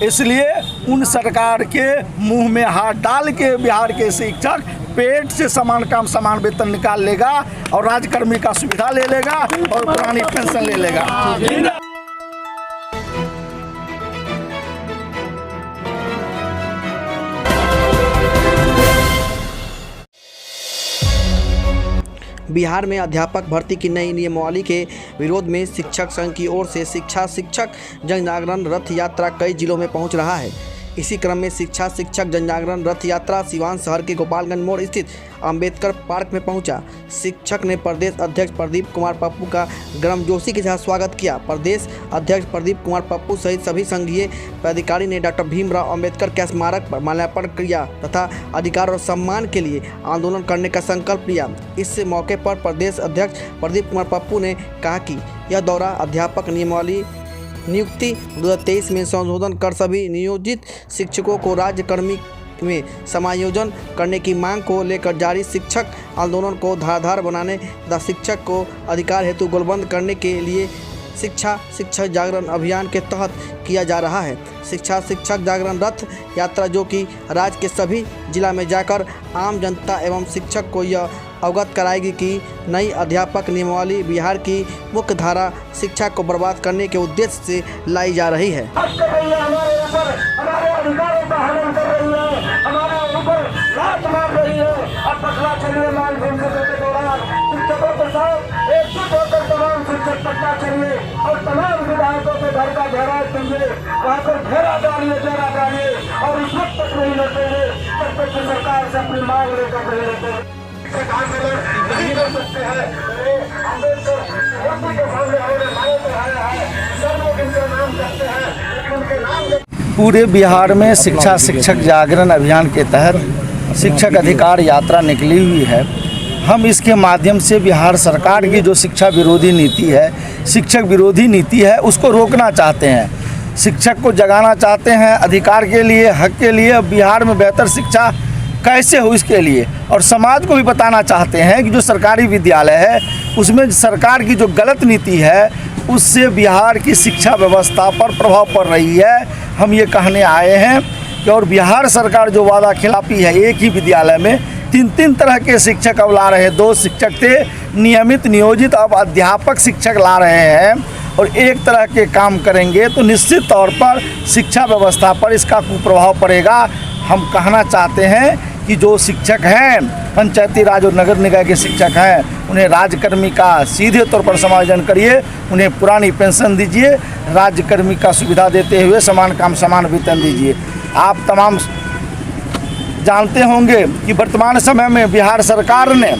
इसलिए उन सरकार के मुंह में हाथ डाल के बिहार के शिक्षक पेट से समान काम समान वेतन निकाल लेगा और राज्यकर्मी का सुविधा ले लेगा और पुरानी पेंशन ले लेगा। बिहार में अध्यापक भर्ती की नई नियमावली के विरोध में शिक्षक संघ की ओर से शिक्षक जन जागरण रथ यात्रा कई जिलों में पहुंच रहा है। इसी क्रम में शिक्षक जन जागरण रथ यात्रा सिवान शहर के गोपालगंज मोड़ स्थित अंबेडकर पार्क में पहुंचा। शिक्षक ने प्रदेश अध्यक्ष प्रदीप कुमार पप्पू का गर्मजोशी के साथ स्वागत किया। प्रदेश अध्यक्ष प्रदीप कुमार पप्पू सहित सभी संघीय पदाधिकारी ने डॉक्टर भीमराव अंबेडकर के स्मारक पर माल्यार्पण किया तथा अधिकार और सम्मान के लिए आंदोलन करने का संकल्प लिया। इस मौके पर प्रदेश अध्यक्ष प्रदीप कुमार पप्पू ने कहा कि यह दौरा अध्यापक नियमावली नियुक्ति 2023 में संशोधन कर सभी नियोजित शिक्षकों को राज्यकर्मी में समायोजन करने की मांग को लेकर जारी शिक्षक आंदोलन को धारदार बनाने तथा शिक्षक को अधिकार हेतु गोलबंद करने के लिए शिक्षक जागरण अभियान के तहत किया जा रहा है। शिक्षक जागरण रथ यात्रा जो कि राज्य के सभी जिला में जाकर आम जनता एवं शिक्षक को यह अवगत कराएगी कि नई अध्यापक नियमावली बिहार की मुख्य धारा शिक्षा को बर्बाद करने के उद्देश्य से लाई जा रही है। और तमाम विधायकों के घर का घेरा देंगे, वहाँ पर घेरा डालिए और इस वक्त तक नहीं लौटेंगे तब तक सरकार से अपनी मांग लेकर नहीं लौटेंगे। नहीं कर सकते हैं। अम्बेडकर के सामने सब लोग इनका नाम करते हैं, उनके नाम पूरे बिहार में शिक्षक जागरण अभियान के तहत शिक्षक अधिकार यात्रा निकली हुई है। हम इसके माध्यम से बिहार सरकार की जो शिक्षा विरोधी नीति है, शिक्षक विरोधी नीति है, उसको रोकना चाहते हैं। शिक्षक को जगाना चाहते हैं अधिकार के लिए, हक के लिए, बिहार में बेहतर शिक्षा कैसे हो इसके लिए, और समाज को भी बताना चाहते हैं कि जो सरकारी विद्यालय है उसमें सरकार की जो गलत नीति है उससे बिहार की शिक्षा व्यवस्था पर प्रभाव पड़ रही है। हम ये कहने आए हैं कि और बिहार सरकार जो वादा खिलाफी है, एक ही विद्यालय में तीन तरह के शिक्षक अब ला रहे हैं। 2 शिक्षक थे नियमित नियोजित, अब अध्यापक शिक्षक ला रहे हैं और एक तरह के काम करेंगे तो निश्चित तौर पर शिक्षा व्यवस्था पर इसका कुप्रभाव पड़ेगा। हम कहना चाहते हैं कि जो शिक्षक हैं, पंचायती राज और नगर निकाय के शिक्षक हैं, उन्हें राज्यकर्मी का सीधे तौर पर समायोजन करिए, उन्हें पुरानी पेंशन दीजिए, राज्यकर्मी का सुविधा देते हुए समान काम समान वेतन दीजिए। आप तमाम जानते होंगे कि वर्तमान समय में बिहार सरकार ने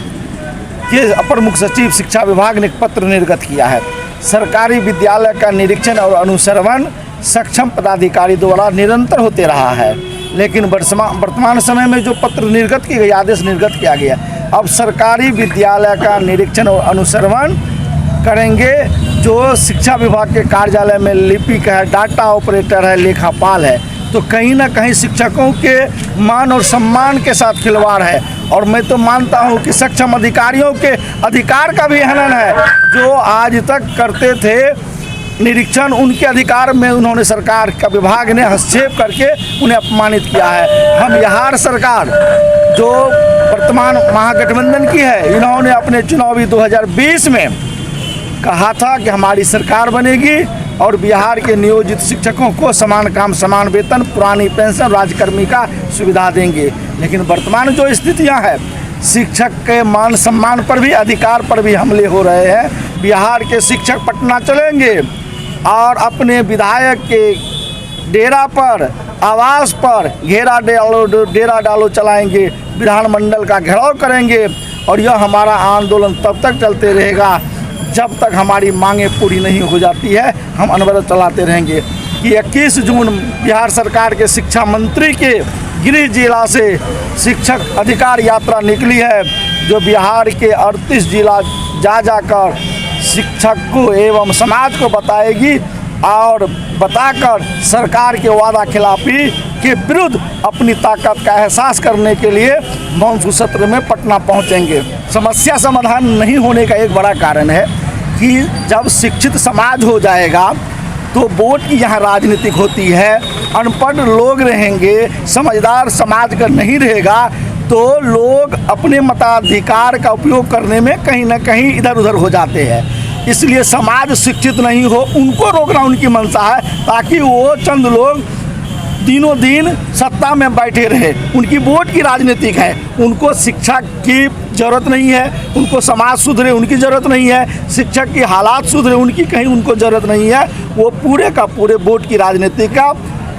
के अपर मुख्य सचिव शिक्षा विभाग ने एक पत्र निर्गत किया है। सरकारी विद्यालय का निरीक्षण और अनुश्रवण सक्षम पदाधिकारी द्वारा निरंतर होते रहा है, लेकिन वर्तमान समय में जो पत्र निर्गत की गई, आदेश निर्गत किया गया, अब सरकारी विद्यालय का निरीक्षण और अनुश्रवण करेंगे जो शिक्षा विभाग के कार्यालय में लिपिक है, डाटा ऑपरेटर है, लेखापाल है। तो कहीं ना कहीं शिक्षकों के मान और सम्मान के साथ खिलवाड़ है। और मैं तो मानता हूं कि सक्षम अधिकारियों के अधिकार का भी हनन है। जो आज तक करते थे निरीक्षण, उनके अधिकार में उन्होंने सरकार का विभाग ने हस्तक्षेप करके उन्हें अपमानित किया है। हम बिहार सरकार जो वर्तमान महागठबंधन की है, इन्होंने अपने चुनावी 2020 में कहा था कि हमारी सरकार बनेगी और बिहार के नियोजित शिक्षकों को समान काम समान वेतन, पुरानी पेंशन, राज्यकर्मी का सुविधा देंगे। लेकिन वर्तमान जो स्थितियां हैं, शिक्षक के मान सम्मान पर भी, अधिकार पर भी हमले हो रहे हैं। बिहार के शिक्षक पटना चलेंगे और अपने विधायक के डेरा पर, आवास पर डेरा डालो चलाएंगे, विधानमंडल का घेराव करेंगे। और यह हमारा आंदोलन तब तक चलते रहेगा जब तक हमारी मांगें पूरी नहीं हो जाती है। हम अनवरत चलाते रहेंगे कि 21 जून बिहार सरकार के शिक्षा मंत्री के गृह जिला से शिक्षक अधिकार यात्रा निकली है, जो बिहार के 38 जिला जाकर शिक्षक को एवं समाज को बताएगी और बताकर सरकार के वादा खिलाफी के विरुद्ध अपनी ताकत का एहसास करने के लिए मानसून सत्र में पटना पहुंचेंगे। समस्या समाधान नहीं होने का एक बड़ा कारण है कि जब शिक्षित समाज हो जाएगा तो वोट की यहाँ राजनीतिक होती है। अनपढ़ लोग रहेंगे, समझदार समाज का नहीं रहेगा, तो लोग अपने मताधिकार का उपयोग करने में कहीं ना कहीं इधर उधर हो जाते हैं। इसलिए समाज शिक्षित नहीं हो, उनको रोकना उनकी मंशा है, ताकि वो चंद लोग दिनों दिन सत्ता में बैठे रहे। उनकी वोट की राजनीतिक है, उनको शिक्षा की ज़रूरत नहीं है, उनको समाज सुधरे उनकी ज़रूरत नहीं है, शिक्षक की हालात सुधरे उनकी कहीं उनको ज़रूरत नहीं है। वो पूरे का पूरे वोट की राजनीति का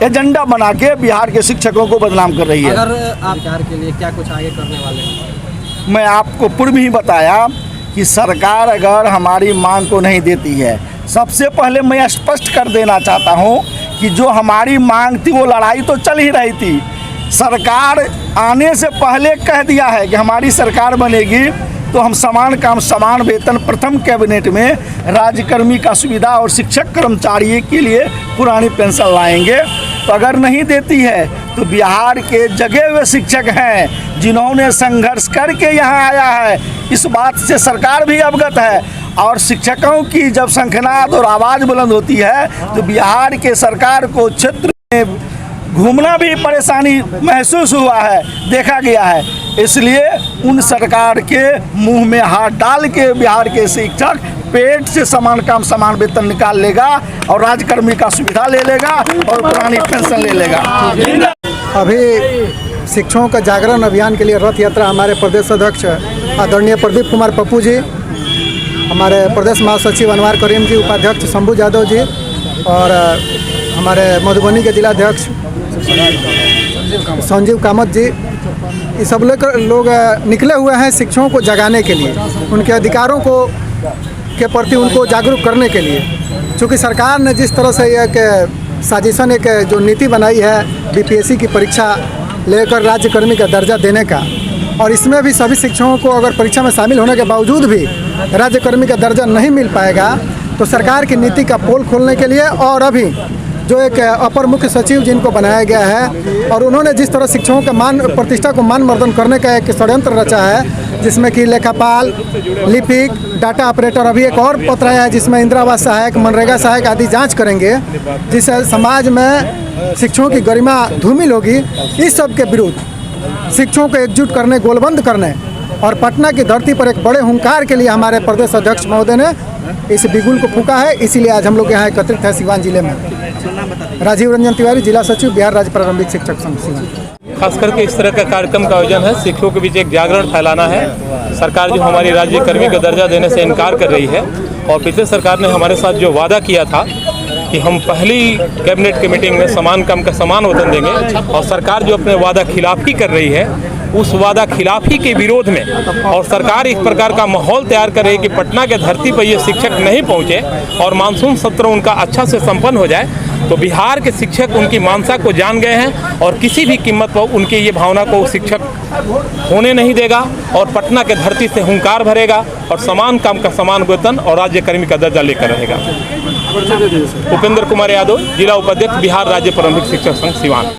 एजेंडा बना के बिहार के शिक्षकों को बदनाम कर रही है। अगर आप बिहार के लिए क्या कुछ आगे करने वाले हैं? मैं आपको पूर्व ही बताया कि सरकार अगर हमारी मांग को नहीं देती है, सबसे पहले मैं स्पष्ट कर देना चाहता हूं कि जो हमारी मांग थी वो लड़ाई तो चल ही रही थी। सरकार आने से पहले कह दिया है कि हमारी सरकार बनेगी तो हम समान काम समान वेतन प्रथम कैबिनेट में राज्यकर्मी का सुविधा और शिक्षक कर्मचारी के लिए पुरानी पेंशन लाएंगे। तो अगर नहीं देती है तो बिहार के जगे हुए शिक्षक हैं जिन्होंने संघर्ष करके यहाँ आया है, इस बात से सरकार भी अवगत है। और शिक्षकों की जब शंखनाद और आवाज़ बुलंद होती है तो बिहार के सरकार को क्षेत्र में घूमना भी परेशानी महसूस हुआ है, देखा गया है। इसलिए उन सरकार के मुंह में हाथ डाल के बिहार के शिक्षक पेट से समान काम समान वेतन निकाल लेगा और राज्यकर्मी का सुविधा ले लेगा और पुरानी पेंशन ले लेगा। अभी शिक्षकों का जागरण अभियान के लिए रथ यात्रा हमारे प्रदेश अध्यक्ष आदरणीय प्रदीप कुमार पप्पू जी, हमारे प्रदेश महासचिव अनवार करीम जी, उपाध्यक्ष शंभू यादव जी और हमारे मधुबनी के जिलाध्यक्ष संजीव कामत जी, ये सब लोग निकले हुए हैं शिक्षकों को जगाने के लिए, उनके अधिकारों को के प्रति उनको जागरूक करने के लिए। चूँकि सरकार ने जिस तरह से एक साजिशन एक जो नीति बनाई है बीपीएससी की परीक्षा लेकर राज्यकर्मी का दर्जा देने का, और इसमें भी सभी शिक्षकों को अगर परीक्षा में शामिल होने के बावजूद भी राज्यकर्मी का दर्जा नहीं मिल पाएगा, तो सरकार की नीति का पोल खोलने के लिए और अभी जो एक अपर मुख्य सचिव जिनको बनाया गया है और उन्होंने जिस तरह शिक्षकों का मान प्रतिष्ठा को मान मर्दन करने का एक षड्यंत्र रचा है, जिसमें कि लेखापाल, लिपिक, डाटा ऑपरेटर, अभी एक और पत्र आया है जिसमें इंदिरा आवास सहायक, मनरेगा सहायक आदि जांच करेंगे, जिससे समाज में शिक्षकों की गरिमा धूमिल होगी। इस सब के विरुद्ध शिक्षकों को एकजुट करने, गोलबंद करने और पटना की धरती पर एक बड़े हुंकार के लिए हमारे प्रदेश अध्यक्ष महोदय ने इस बिगुल को फूका है। इसीलिए आज हम लोग यहाँ एकत्रित हैं सिवान जिले में। राजीव रंजन तिवारी, जिला सचिव, बिहार राज्य प्रारंभिक शिक्षक संघ सिवान। खास करके इस तरह का कार्यक्रम का आयोजन है, शिक्षकों के बीच एक जागरण फैलाना है। सरकार जो हमारी राज्य कर्मी का दर्जा देने से इनकार कर रही है और पिछले सरकार ने हमारे साथ जो वादा किया था कि हम पहली कैबिनेट की मीटिंग में समान काम का समान वेतन देंगे, और सरकार जो अपने वादा खिलाफी कर रही है उस वादा खिलाफी के विरोध में, और सरकार इस प्रकार का माहौल तैयार कर रही है कि पटना के धरती पर ये शिक्षक नहीं पहुंचे और मानसून सत्र उनका अच्छा से संपन्न हो जाए, तो बिहार के शिक्षक उनकी मानसा को जान गए हैं और किसी भी कीमत पर उनकी ये भावना को शिक्षक होने नहीं देगा और पटना के धरती से हुंकार भरेगा और समान काम का समान वेतन और राज्यकर्मी का दर्जा लेकर रहेगा। उपेंद्र कुमार यादव, जिला उपाध्यक्ष, बिहार राज्य प्रारंभिक शिक्षक संघ सिवान।